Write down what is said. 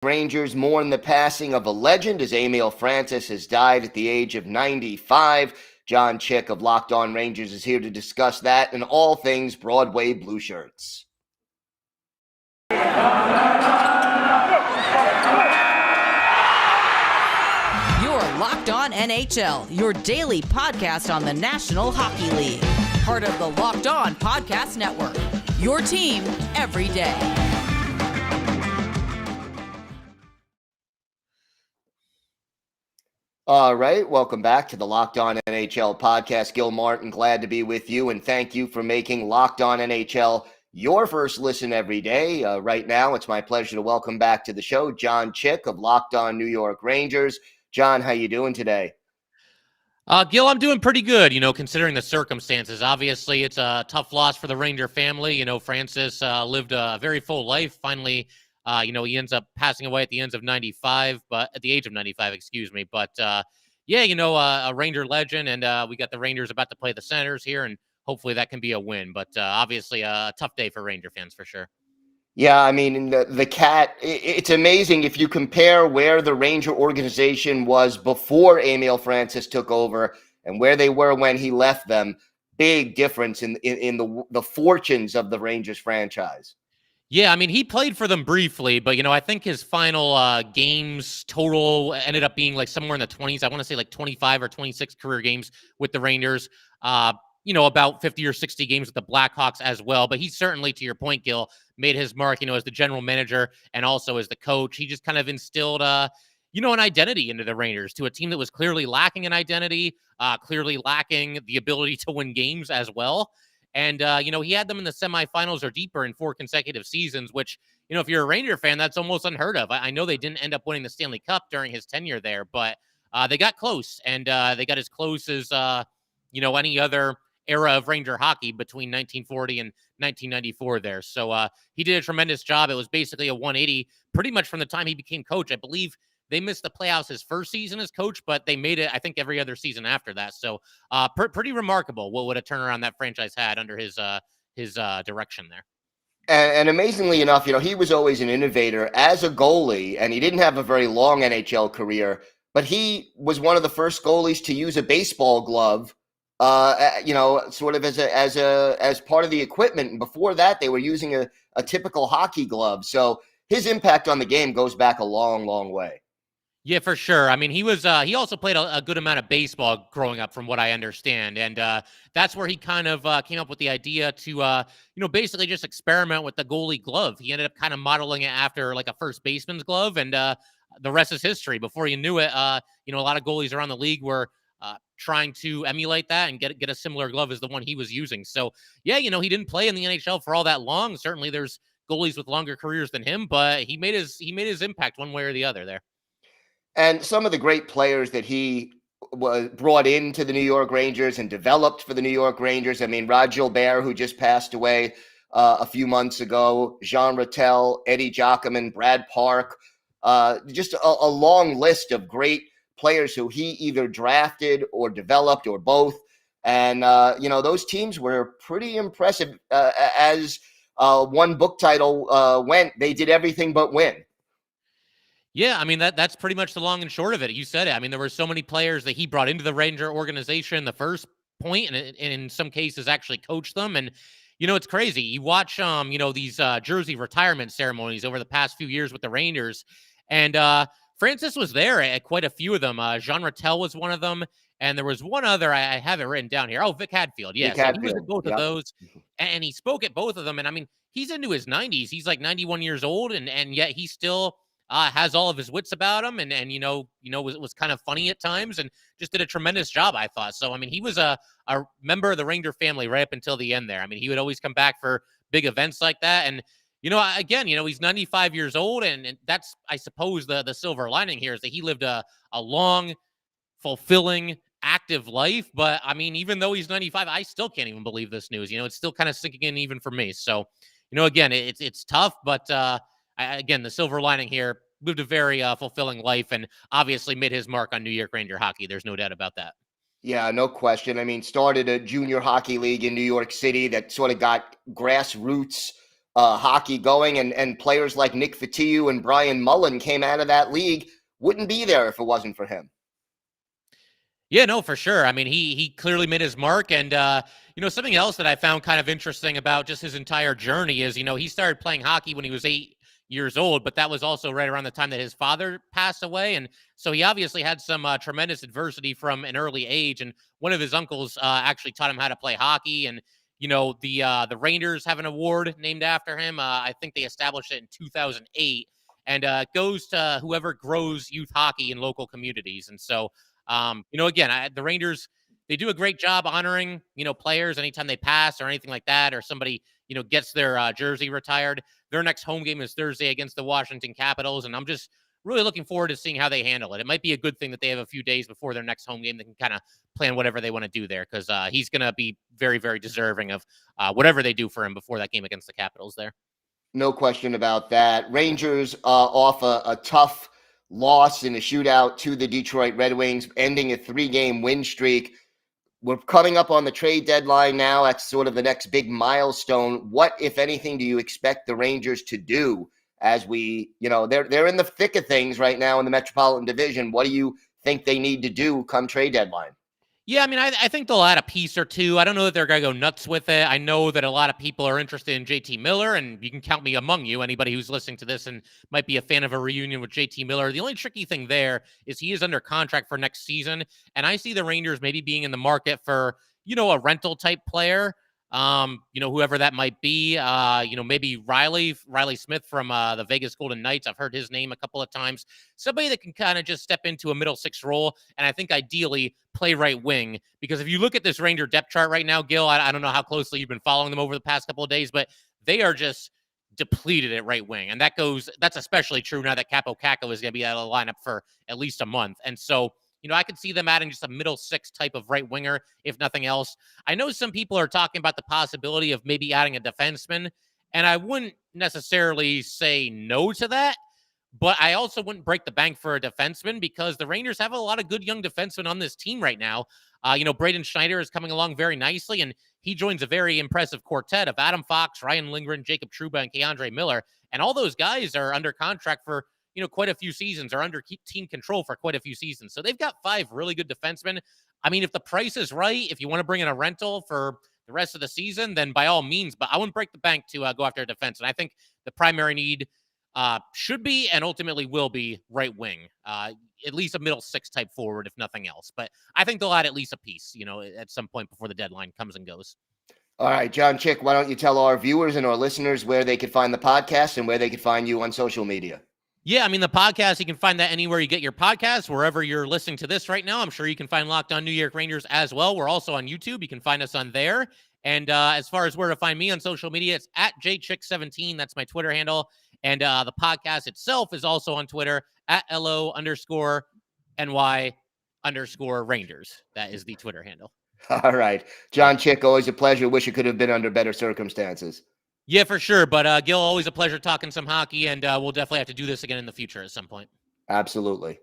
Rangers mourn the passing of a legend as Emile Francis has died at the age of 95. John Chik of Locked On Rangers is here to discuss that and all things Broadway Blue Shirts. You're Locked On NHL, your daily podcast on the National Hockey League. Part of the Locked On Podcast Network, your team every day. All right, welcome back to the Locked On NHL podcast. Gil Martin, glad to be with you, and thank you for making Locked On NHL your first listen every day. Right now, it's my pleasure to welcome back to the show John Chik of Locked On New York Rangers. John, how you doing today? Gil, I'm doing pretty good, considering the circumstances. Obviously, it's a tough loss for the Ranger family. Francis lived a very full life. Finally, he ends up passing away at the age of 95, excuse me. But, a Ranger legend, and we got the Rangers about to play the Senators here, and hopefully that can be a win. But obviously, a tough day for Ranger fans for sure. Yeah, I mean, the Cat, it's amazing if you compare where the Ranger organization was before Emile Francis took over and where they were when he left them. Big difference in the fortunes of the Rangers franchise. Yeah, I mean, he played for them briefly, but, I think his final games total ended up being like somewhere in the 20s. I want to say like 25 or 26 career games with the Rangers. About 50 or 60 games with the Blackhawks as well. But he certainly, to your point, Gil, made his mark, as the general manager and also as the coach. He just kind of instilled, an identity into the Rangers, to a team that was clearly lacking an identity, clearly lacking the ability to win games as well. And, he had them in the semifinals or deeper in 4 consecutive seasons, which, if you're a Ranger fan, that's almost unheard of. I know they didn't end up winning the Stanley Cup during his tenure there, but they got close, and they got as close as, any other era of Ranger hockey between 1940 and 1994 there. So he did a tremendous job. It was basically a 180 pretty much from the time he became coach. I believe they missed the playoffs his first season as coach, but they made it, I think, every other season after that. So pretty remarkable what a turnaround that franchise had under his direction there. And amazingly enough, he was always an innovator as a goalie, and he didn't have a very long NHL career, but he was one of the first goalies to use a baseball glove, sort of as part of the equipment. And before that, they were using a typical hockey glove. So his impact on the game goes back a long, long way. Yeah, for sure. I mean, he also played a good amount of baseball growing up, from what I understand. And that's where he kind of came up with the idea to, basically just experiment with the goalie glove. He ended up kind of modeling it after like a first baseman's glove, and the rest is history. Before you knew it, a lot of goalies around the league were trying to emulate that and get a similar glove as the one he was using. So, yeah, he didn't play in the NHL for all that long. Certainly there's goalies with longer careers than him, but he made his impact one way or the other there. And some of the great players that he was brought into the New York Rangers and developed for the New York Rangers. I mean, Rod Gilbert, who just passed away a few months ago, Jean Ratelle, Eddie Giacomin, Brad Park, just a long list of great players who he either drafted or developed or both. And, those teams were pretty impressive. As one book title went, they did everything but win. Yeah, I mean, that's pretty much the long and short of it. You said it. I mean, there were so many players that he brought into the Ranger organization in the first point, and in some cases actually coached them. And, it's crazy. You watch, these jersey retirement ceremonies over the past few years with the Rangers, and Francis was there at quite a few of them. Jean Ratelle was one of them, and there was one other, I have it written down here. Oh, Vic Hadfield. Yeah, so he was at both of those, and he spoke at both of them. And, I mean, he's into his 90s. He's like 91 years old, and yet he still has all of his wits about him, and was kind of funny at times, and just did a tremendous job, I thought. So, I mean, he was a member of the Ranger family right up until the end there. I mean, he would always come back for big events like that. And, again, he's 95 years old, and that's, I suppose, the silver lining here is that he lived a long, fulfilling, active life. But, I mean, even though he's 95, I still can't even believe this news. It's still kind of sinking in even for me. So, again, it's tough, but again, the silver lining here, lived a very fulfilling life, and obviously made his mark on New York Ranger hockey. There's no doubt about that. Yeah, no question. I mean, started a junior hockey league in New York City that sort of got grassroots hockey going, and players like Nick Fotiu and Brian Mullen came out of that league, wouldn't be there if it wasn't for him. Yeah, no, for sure. I mean, he clearly made his mark. And, something else that I found kind of interesting about just his entire journey is, he started playing hockey when he was 8 years old, but that was also right around the time that his father passed away. And so he obviously had some tremendous adversity from an early age. And one of his uncles actually taught him how to play hockey. And, the Rangers have an award named after him. I think they established it in 2008. And it goes to whoever grows youth hockey in local communities. And so, again, the Rangers, they do a great job honoring, players anytime they pass or anything like that, or somebody, gets their jersey retired. Their next home game is Thursday against the Washington Capitals. And I'm just really looking forward to seeing how they handle it. It might be a good thing that they have a few days before their next home game. They can kind of plan whatever they want to do there, because he's going to be very, very deserving of whatever they do for him before that game against the Capitals there. No question about that. Rangers off a tough loss in a shootout to the Detroit Red Wings, ending a 3-game win streak. We're coming up on the trade deadline now. That's sort of the next big milestone. What, if anything, do you expect the Rangers to do as they're in the thick of things right now in the Metropolitan Division? What do you think they need to do come trade deadline? Yeah, I mean, I think they'll add a piece or two. I don't know that they're going to go nuts with it. I know that a lot of people are interested in JT Miller, and you can count me among you, anybody who's listening to this and might be a fan of a reunion with JT Miller. The only tricky thing there is he is under contract for next season, and I see the Rangers maybe being in the market for, a rental type player. Whoever that might be, maybe Riley Smith from the Vegas Golden Knights. I've heard his name a couple of times. Somebody that can kind of just step into a middle six role, and I think ideally play right wing. Because if you look at this Ranger depth chart right now, Gil, I don't know how closely you've been following them over the past couple of days, but they are just depleted at right wing. And that's especially true now that Capo Caco is going to be out of the lineup for at least a month. And so, I could see them adding just a middle six type of right winger, if nothing else. I know some people are talking about the possibility of maybe adding a defenseman, and I wouldn't necessarily say no to that, but I also wouldn't break the bank for a defenseman, because the Rangers have a lot of good young defensemen on this team right now. Braden Schneider is coming along very nicely, and he joins a very impressive quartet of Adam Fox, Ryan Lindgren, Jacob Trouba, and Keandre Miller. And all those guys are under contract for quite a few seasons, or under team control for quite a few seasons. So they've got 5 really good defensemen. I mean, if the price is right, if you want to bring in a rental for the rest of the season, then by all means, but I wouldn't break the bank to go after a defense. And I think the primary need should be, and ultimately will be, right wing, at least a middle six type forward, if nothing else. But I think they'll add at least a piece, at some point before the deadline comes and goes. All right, John Chik, why don't you tell our viewers and our listeners where they could find the podcast and where they could find you on social media? Yeah, I mean, the podcast, you can find that anywhere you get your podcasts, wherever you're listening to this right now. I'm sure you can find Locked On New York Rangers as well. We're also on YouTube. You can find us on there. And as far as where to find me on social media, it's at JChick17. That's my Twitter handle. And the podcast itself is also on Twitter at LO_NY_Rangers. That is the Twitter handle. All right. John Chik, always a pleasure. Wish it could have been under better circumstances. Yeah, for sure. But Gil, always a pleasure talking some hockey, and we'll definitely have to do this again in the future at some point. Absolutely.